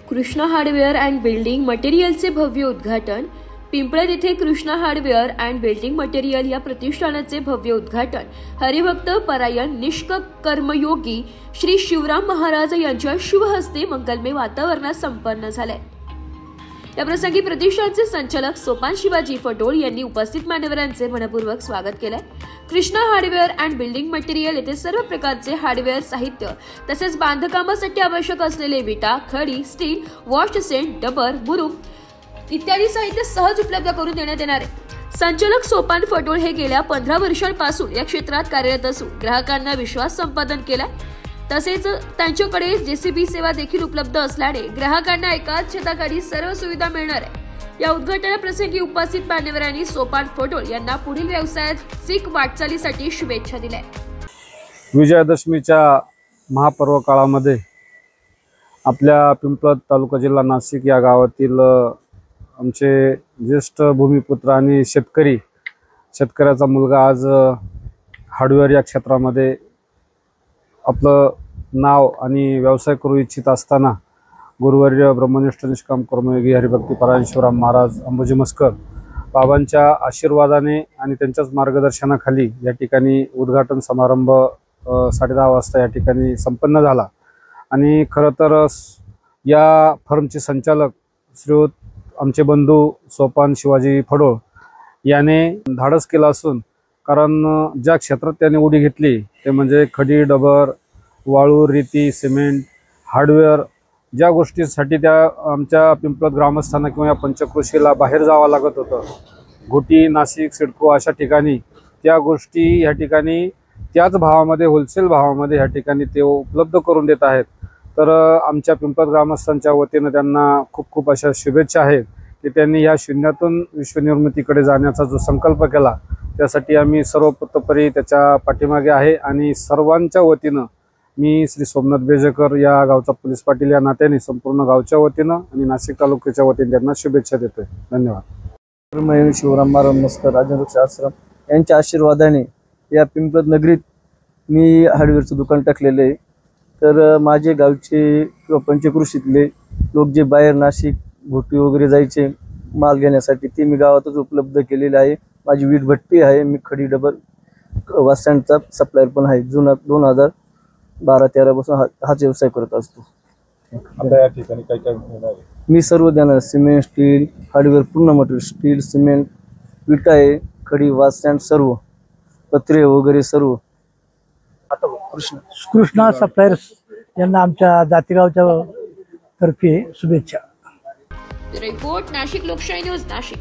Krishna hardware and building मटेरियलचे भव्य उद्घाटन। पिंपळद येथे Krishna hardware and building material या प्रतिष्ठानाचे भव्य उद्घाटन हरिभक्त परायण निष्कर्मयोगी श्री शिवराम महाराज यांच्या शुभहस्ते मंगलमय वातावरणात संपन्न झाले। या प्रसंगी प्रतिष्ठानचे संचालक सोपान शिवाजी फटोळ यांनी उपस्थित मान्यवरांचे मनपूर्वक स्वागत केले। Krishna hardware and building material येथे सर्व प्रकारचे हार्डवेअर साहित्य तसेच बांधकामासाठी आवश्यक असलेले विटा, खडी, स्टील, वॉश सेंट, डबर, मुरुम इत्यादी साहित्य सहज उपलब्ध करून देण्यात येणार आहे। संचालक सोपान फटोळ हे गेल्या 15 वर्षांपासून या क्षेत्रात कार्यरत असून ग्राहकांना विश्वास संपादन केला। तसेच त्यांच्याकडे जेसीबी सेवा देखील उपलब्ध असल्याने ग्राहकांना एकाच छताखाली सर्व सुविधा मिळणार आहे। या उद्घाटनाप्रसंगी उपस्थित मान्यवरांनी सोपान फटोळ यांना पुढील व्यवसायात वाटचालीसाठी शुभेच्छा दिल्या। विजयादशमीच्या महापर्व काळामध्ये आपल्या पिंपळद तालुका जिल्हा नाशिक या गावातील आमचे ज्येष्ठ भूमिपुत्र आणि शेतकऱ्याचा मुलगा आज हार्डवेअर या क्षेत्रामध्ये आपलं नाव आणि व्यवसाय करू इच्छित असताना गुरुवर्य ब्रह्मनिष्ठ निष्काम कर्मयोगी हरिभक्ती परायण शिवराम महाराज अंबोजी मस्कर बाबांच्या आशीर्वादाने आणि त्यांच्याच मार्गदर्शनाखाली या ठिकाणी उद्घाटन समारंभ 10:30 वाजता या ठिकाणी संपन्न झाला। आणि खरं तर या फर्मचे संचालक श्रीयुत आमचे बंधू सोपान शिवाजी फटोळ याने धाडस केलं असून कारण ज्या क्षेत्रात त्याने उडी घेतली ते म्हणजे खडी, डबर, वाळू, रेती, सिमेंट, हार्डवेअर ज्या गोष्टीसाठी त्या आमच्या पिंपळद ग्रामस्थांना किंवा या पंचक्रोशीला बाहेर जावं लागत होतं, घोटी, नाशिक, सिडको अशा ठिकाणी त्या गोष्टी या ठिकाणी त्याच भावामध्ये होलसेल भावामध्ये या ठिकाणी ते उपलब्ध करून देत आहेत। तर आमच्या पिंपळद ग्रामस्थांच्या वतीनं त्यांना खूप खूप अशा शुभेच्छा आहेत की त्यांनी या शून्यातून विश्वनिर्मितीकडे जाण्याचा जो संकल्प केला त्यासाठी आम्ही सर्वतोपरी त्याच्या पाठीमागे आहे। आणि सर्वांच्या वतीनं मी श्री सोमनाथ बेजेकर या गावचा पोलीस पाटील या नात्याने संपूर्ण गावच्या वतीनं आणि नाशिक तालुक्याच्या वतीने त्यांना शुभेच्छा देतोय। धन्यवाद। शिवराम महाराज मस्कर राजनवृक्ष आश्रम यांच्या आशीर्वादाने या पिंपळद नगरीत मी हार्डवेअरचं दुकान टाकलेलं आहे। तर माझे गावचे किंवा पंचक्रोशीतले लोक जे बाहेर नाशिक, घोटी वगैरे जायचे माल घेण्यासाठी ते मी गावातच उपलब्ध केलेले आहे। माझी वीट भट्टी आहे, मी खडी, डबर, वास्टँडचा सप्लायर पण आहे। जुना 2012-13 पासून हाच व्यवसाय करत असतो। आता या ठिकाणी काय काय मिळणार आहे? मी सर्व देणार, सिमेंट, स्टील, हार्डवेअर पूर्ण मटेरियल, स्टील, सिमेंट, विटा आहे, खडी, वास्टँड, सर्व पत्रे वगैरे सर्व। कृष्णा सप्लायर्स यांना आमच्या जातीगावच्या तर्फे शुभेच्छा। रिपोर्ट नाशिक लोकशाही न्यूज नाशिक।